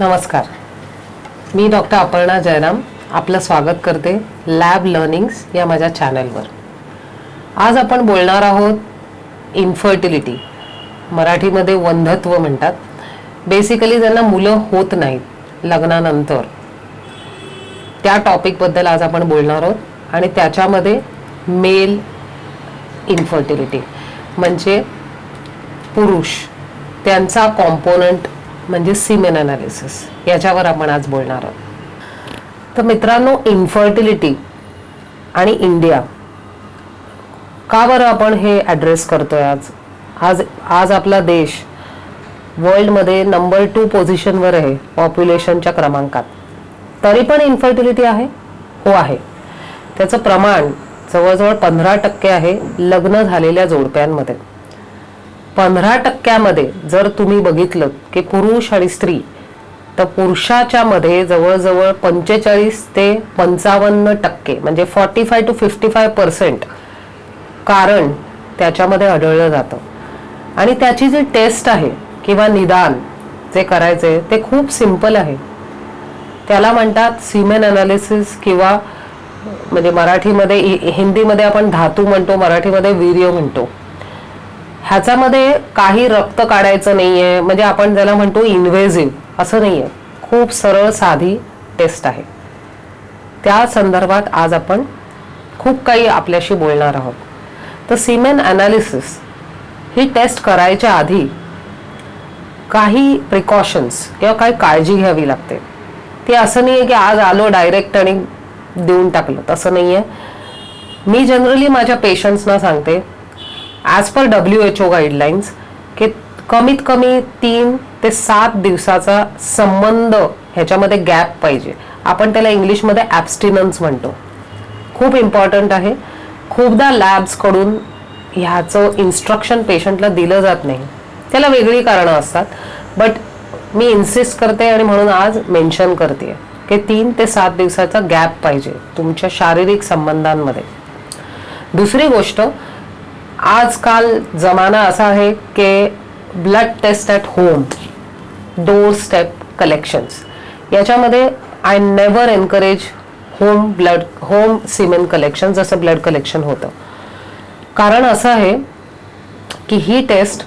नमस्कार, मी डॉक्टर अपर्णा जयराम आपलं स्वागत करते लॅब लर्निंग्स या माझ्या चॅनलवर. आज आपण बोलणार आहोत इन्फर्टिलिटी, मराठीमध्ये वंध्यत्व म्हणतात. बेसिकली ज्यांना मुलं होत नाहीत लग्नानंतर, त्या टॉपिकबद्दल आज आपण बोलणार आहोत. आणि त्याच्यामध्ये मेल इन्फर्टिलिटी म्हणजे पुरुष, त्यांचा कॉम्पोनंट म्हणजे सीमेन अनालिसिस, याच्यावर आपण आज बोलणार आहोत. तर मित्रांनो, इन्फर्टिलिटी आणि इंडिया का बरं आपण हे ॲड्रेस करतोय आज आज आज आपला देश वर्ल्डमध्ये नंबर 2 पोझिशनवर आहे पॉप्युलेशनच्या क्रमांकात. तरी पण इन्फर्टिलिटी आहे? हो आहे. त्याचं प्रमाण जवळजवळ 15% आहे लग्न झालेल्या जोडप्यांमध्ये. 15% जर तुम्ही बघितलं की पुरुष आणि स्त्री, तर पुरुषाच्या मध्ये जवळजवळ 45 ते 55% म्हणजे 45 to 55% कारण त्याच्यामध्ये आढळलं जातं. आणि त्याची जी टेस्ट आहे किंवा निदान जे करायचे ते खूप सिंपल आहे. त्याला म्हणतात सीमेन अनालिसिस, किंवा म्हणजे मराठीमध्ये, हिंदीमध्ये आपण धातू म्हणतो, मराठीमध्ये वीर्य म्हणतो. ह्याच्यामध्ये काही रक्त काढायचं नाहीये, म्हणजे आपण ज्याला म्हणतो इन्व्हेजिव्ह असं नाहीये. खूप सरळ साधी टेस्ट आहे. त्या संदर्भात आज आपण खूप काही आपल्याशी बोलणार आहोत. तर सीमेन अनालिसिस ही टेस्ट करायच्या आधी काही प्रिकॉशन्स किंवा काही काळजी घ्यावी लागते. ते असं नाहीये की आज आलो डायरेक्ट आणि देऊन टाकलं, तसं नाहीये. मी जनरली माझ्या पेशंट्सना सांगते, ॲज पर WHO गाईडलाईन्स, की कमीत कमी 3 ते 7 दिवसाचा संबंध ह्याच्यामध्ये गॅप पाहिजे. आपण त्याला इंग्लिशमध्ये ॲब्स्टिनन्स म्हणतो. खूप इम्पॉर्टंट आहे. खूपदा लॅब्सकडून ह्याचं इन्स्ट्रक्शन पेशंटला दिलं जात नाही. त्याला वेगळी कारणं असतात, बट मी इन्सिस्ट करते आणि म्हणून आज मेन्शन करते की 3 ते 7 दिवसाचा गॅप पाहिजे तुमच्या शारीरिक संबंधांमध्ये. दुसरी गोष्ट, आजकाल जमाना असा आहे की blood test at home, door step collections, याच्यामध्ये I never encourage home semen collection जसं ब्लड कलेक्शन होतं. कारण असं आहे की ही टेस्ट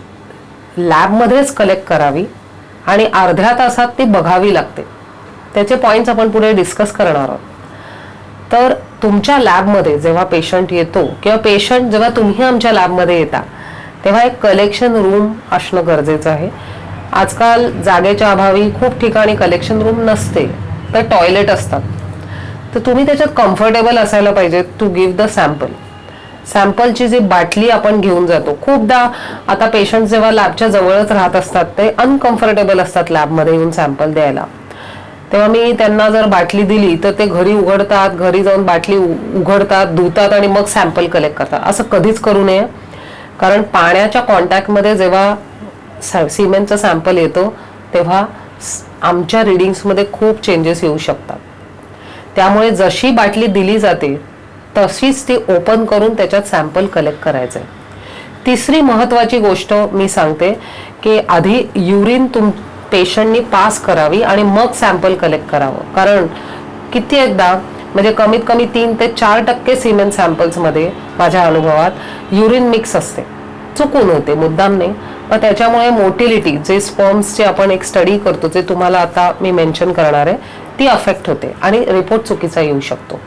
लॅबमध्येच कलेक्ट करावी आणि अर्ध्या तासात ती बघावी लागते. त्याचे पॉईंट्स आपण पुढे डिस्कस करणार आहोत. तर तुमच्या लॅबमध्ये जेव्हा पेशंट येतो, किंवा पेशंट जेव्हा तुम्ही आमच्या लॅबमध्ये येता, तेव्हा एक कलेक्शन रूम असणं गरजेचं आहे. आजकाल जागेच्या अभावी खूप ठिकाणी कलेक्शन रूम नसते, तर टॉयलेट असतात. तर तुम्ही त्याच्यात कम्फर्टेबल असायला पाहिजे टू गिव्ह द सॅम्पल. सॅम्पलची जी बाटली आपण घेऊन जातो, खूपदा आता पेशंट जेव्हा लॅबच्या जवळच राहत असतात, ते अनकम्फर्टेबल असतात लॅबमध्ये येऊन सॅम्पल द्यायला. तेव्हा मी त्यांना जर बाटली दिली तर ते घरी उघडतात, घरी जाऊन बाटली उघडतात, धुतात आणि मग सॅम्पल कलेक्ट करतात. असं कधीच करू नये. कारण पाण्याच्या कॉन्टॅक्टमध्ये जेव्हा सिमेनचं सॅम्पल येतो, तेव्हा आमच्या रिडिंग्समध्ये खूप चेंजेस येऊ शकतात. त्यामुळे जशी बाटली दिली जाते तशीच ती ओपन करून त्याच्यात सॅम्पल कलेक्ट करायचं आहे. तिसरी महत्त्वाची गोष्ट मी सांगते की आधी युरिन पेशंटनी पास करावी आणि मग सॅम्पल कलेक्ट करावं. कारण कित्येकदा, म्हणजे कमीत कमी 3 ते 4% सिमेन सॅम्पल्समध्ये माझ्या अनुभवात युरिन मिक्स असते. चुकून होते, मुद्दाम नाही. पण त्याच्यामुळे मोटिलिटी, जे स्पर्म्सचे आपण एक स्टडी करतो, जे तुम्हाला आता मी मेन्शन करणार आहे, ती अफेक्ट होते आणि रिपोर्ट चुकीचा येऊ शकतो.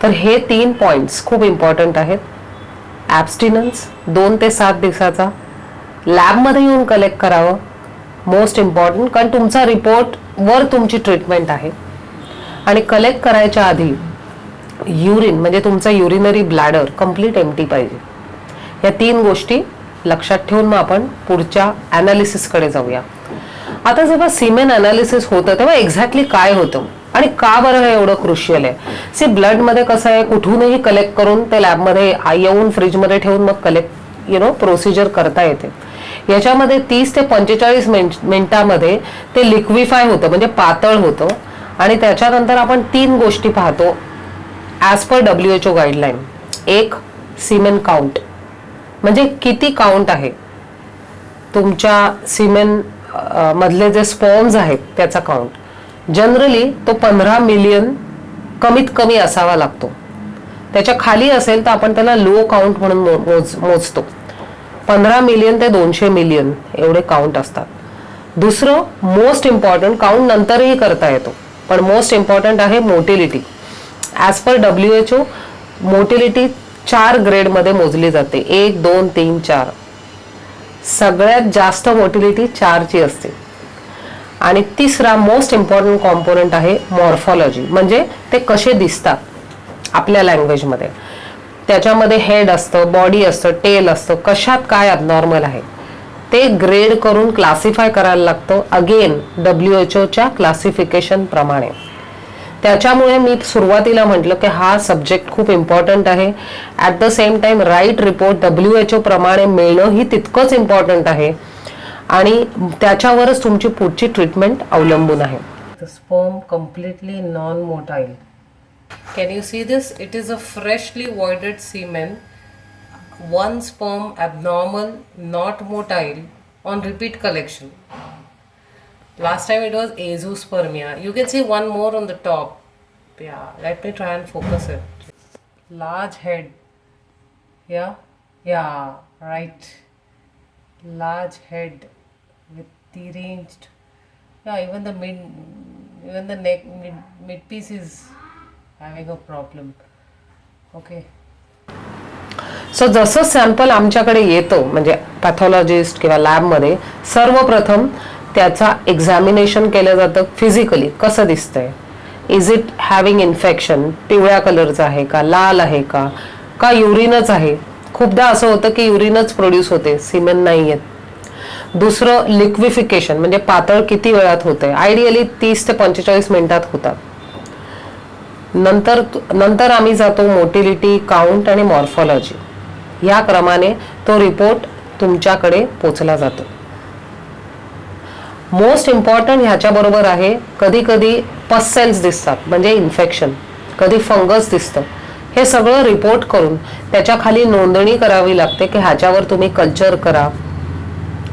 तर हे 3 पॉईंट्स खूप इम्पॉर्टंट आहेत. ॲब्स्टिनन्स 2 ते 7 दिवसाचा, लॅबमध्ये येऊन कलेक्ट करावं, मोस्ट इम्पॉर्टंट, कारण तुमचा रिपोर्टवर तुमची ट्रीटमेंट आहे. आणि कलेक्ट करायच्या आधी युरिन, म्हणजे तुमचा युरिनरी ब्लॅडर कम्प्लीट एम्प्टी पाहिजे. या 3 गोष्टी लक्षात ठेवून मग आपण पुढच्या ॲनालिसिसकडे जाऊया. आता जेव्हा सिमेन अनालिसिस होतं तेव्हा एक्झॅक्टली काय होतं आणि का बरं हे एवढं क्रुशियल आहे? सी, ब्लडमध्ये कसं आहे, कुठूनही कलेक्ट करून ते लॅबमध्ये येऊन फ्रीजमध्ये ठेवून मग कलेक्ट प्रोसिजर करता येते. याच्यामध्ये 30 ते 45 मिनिटामध्ये ते लिक्विफाय होतं, म्हणजे पातळ होतं. आणि त्याच्यानंतर आपण 3 गोष्टी पाहतो ॲज पर WHO गाईडलाईन. एक, सिमेन काउंट, म्हणजे किती काउंट आहे तुमच्या सिमेन मधले जे स्पर्म्स आहेत त्याचा काउंट जनरली तो 15 मिलियन कमीत कमी असावा लागतो. त्याच्या खाली असेल तर आपण त्याला लो काउंट म्हणून मोजतो. 15 मिलियन ते 200 मिलियन एवढे काउंट असतात. दुसरं मोस्ट इम्पॉर्टंट, काउंट नंतरही करता येतो, पण मोस्ट इम्पॉर्टंट आहे motility. As per WHO motility 4 ग्रेडमध्ये मोजली जाते, 1, 2, 3, 4. सगळ्यात जास्त मोटिलिटी 4 ची असते. आणि तिसरा मोस्ट इम्पॉर्टंट कॉम्पोनंट आहे मॉर्फॉलॉजी, म्हणजे ते कसे दिसतात आपल्या लँग्वेजमध्ये. त्याच्यामध्ये हेड असतं, बॉडी असतं, टेल असतं, कशात काय अबनॉर्मल आहे ते ग्रेड करून क्लासिफाय करायला लागतं, अगेन WHO क्लासिफिकेशन प्रमाणे. त्याच्यामुळे मी सुरुवातीला म्हटलं की हा सब्जेक्ट खूप इम्पॉर्टंट आहे. At the same time right report WHO प्रमाणे मिळणं ही तितकंच इम्पॉर्टंट आहे आणि त्याच्यावरच तुमची पुढची ट्रीटमेंट अवलंबून आहे. Sperm completely non motile. Can you see this? It is a freshly voided semen. One sperm abnormal, not motile, on repeat collection. Last time it was azoospermia. You can see one more on the top. Yeah, let me try and focus it. Large head. Yeah, right. Large head with deranged. Yeah, even the neck, mid piece is having a problem. Okay. So जसं sample आमच्याकडे येतं म्हणजे pathologist किंवा लॅबमध्ये सर्वप्रथम त्याचा examination केलं जातं. फिजिकली कसं दिसतंय, इज इट हॅव्हिंग इन्फेक्शन, पिवळ्या कलरचं आहे का, लाल आहे का युरिनच आहे. खूपदा असं होतं की युरिनच प्रोड्यूस होते, सिमेन नाही येत. दुसरं लिक्विफिकेशन, म्हणजे पातळ किती वेळात होतंय. आयडियली 30 ते 45 मिनिटात होतात. नंतर आम्ही जातो मोटिलिटी, काउंट आणि मॉर्फॉलॉजी. या क्रमाने तो रिपोर्ट तुमच्याकडे पोचला जातो. मोस्ट इम्पॉर्टंट ह्याच्याबरोबर आहे, कधी कधी पस सेल्स दिसतात म्हणजे इन्फेक्शन, कधी फंगस दिसतं. हे सगळं रिपोर्ट करून त्याच्या खाली नोंदणी करावी लागते की ह्याच्यावर तुम्ही कल्चर करा,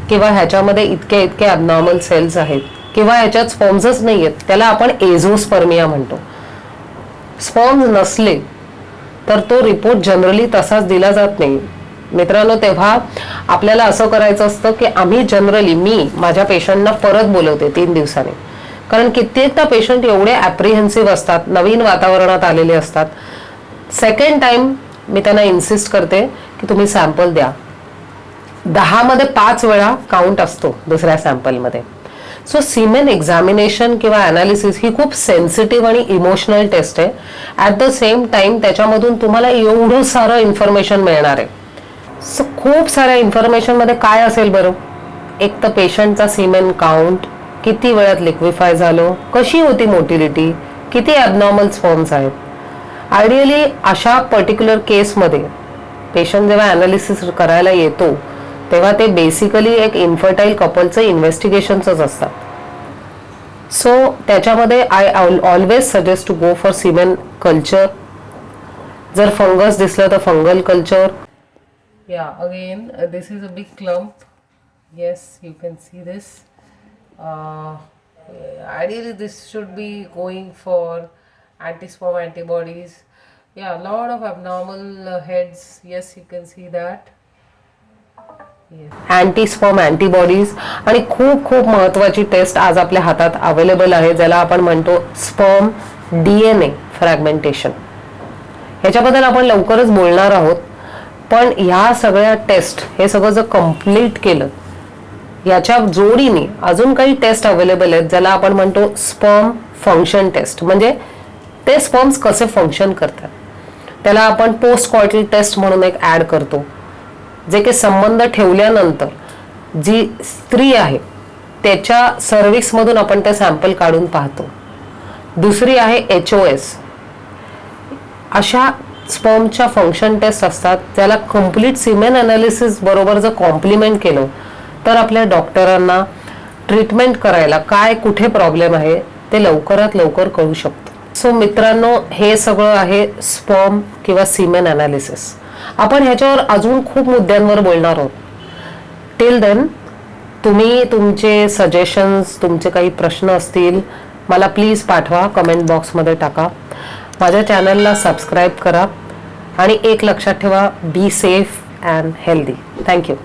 किंवा ह्याच्यामध्ये इतके अबनॉर्मल सेल्स आहेत, किंवा ह्याच्यात स्पर्म्सच नाही आहेत, त्याला आपण एझोस्पर्मिया म्हणतो. स्पर्म्स नसले तर तो रिपोर्ट जनरली तसाच दिला जात नाही. मित्रांनो, तेव्हा आपल्याला असं करायचं असतं की मी माझ्या पेशंटना परत बोलवते 3 दिवसांनी, कारण कित्येकदा पेशंट एवढे ॲप्रिहेन्सिव्ह असतात, नवीन वातावरणात आलेले असतात. सेकंड टाइम मी त्यांना इन्सिस्ट करते की तुम्ही सॅम्पल द्या. 10 मध्ये 5 वेळा काउंट असतो दुसऱ्या सॅम्पलमध्ये. सो सिमेन एक्झामिनेशन किंवा अनालिसिस ही खूप सेन्सिटिव्ह आणि इमोशनल टेस्ट आहे. ॲट द सेम टाइम त्याच्यामधून तुम्हाला एवढं सारं इन्फॉर्मेशन मिळणार आहे. सो खूप साऱ्या इन्फॉर्मेशनमध्ये काय असेल बरं, एक तर पेशंटचा सिमेन काउंट, किती वेळात लिक्विफाय झालं, कशी होती मोटिलिटी, किती ॲबनॉर्मल स्पर्म्स आहेत. आयडियली अशा पर्टिक्युलर केसमध्ये पेशंट जेव्हा अनालिसिस करायला येतो तेव्हा ते बेसिकली एक इन्फर्टाईल कपलचं इन्व्हेस्टिगेशनच असतात. सो त्याच्यामध्ये I always suggest to go for semen culture. जर फंगस दिसलं तर फंगल कल्चर. या again this is a big clump. Yes, you can see this. Ideally this should be going for anti-sperm antibodies. Yeah, a lot of abnormal heads. Yes, you can see that. Antisperm antibodies. आणि खूप खूप महत्वाची taste आज आपल्या हातात available आहे, ज्याला आपण म्हणतो स्पर्म DNA फ्रॅगमेंटेशन. ह्याच्याबद्दल आपण लवकरच बोलणार आहोत. पण ह्या सगळ्या टेस्ट, हे सगळं जर कम्प्लीट केलं, याच्या जोडीने अजून काही टेस्ट अवेलेबल आहेत ज्याला आपण म्हणतो स्पर्म फंक्शन टेस्ट. म्हणजे ते स्पर्म्स कसे फंक्शन करतात त्याला आपण पोस्ट कॉर्टल टेस्ट म्हणून एक ऍड करतो, जे की संबंध ठेवल्यानंतर जी स्त्री आहे त्याच्या सर्व्हिक्समधून आपण ते सॅम्पल काढून पाहतो. दुसरी आहे HOS. अशा स्पर्मच्या फंक्शन टेस्ट असतात ज्याला कम्प्लीट सिमेन अनालिसिस बरोबर जर कॉम्प्लिमेंट केलं तर आपल्या डॉक्टरांना ट्रीटमेंट करायला काय कुठे प्रॉब्लेम आहे ते लवकरात लवकर कळू शकतो. सो मित्रांनो, हे सगळं आहे स्पर्म किंवा सिमेन अनालिसिस. आपण ह्याच्यावर अजून खूप मुद्द्यांवर बोलणार आहोत. टिल देन तुम्ही तुमचे सजेशन्स, तुमचे काही प्रश्न असतील मला प्लीज पाठवा, कमेंट बॉक्समध्ये टाका. माझ्या चॅनलला सबस्क्राईब करा आणि एक लक्षात ठेवा, be safe and healthy. Thank you.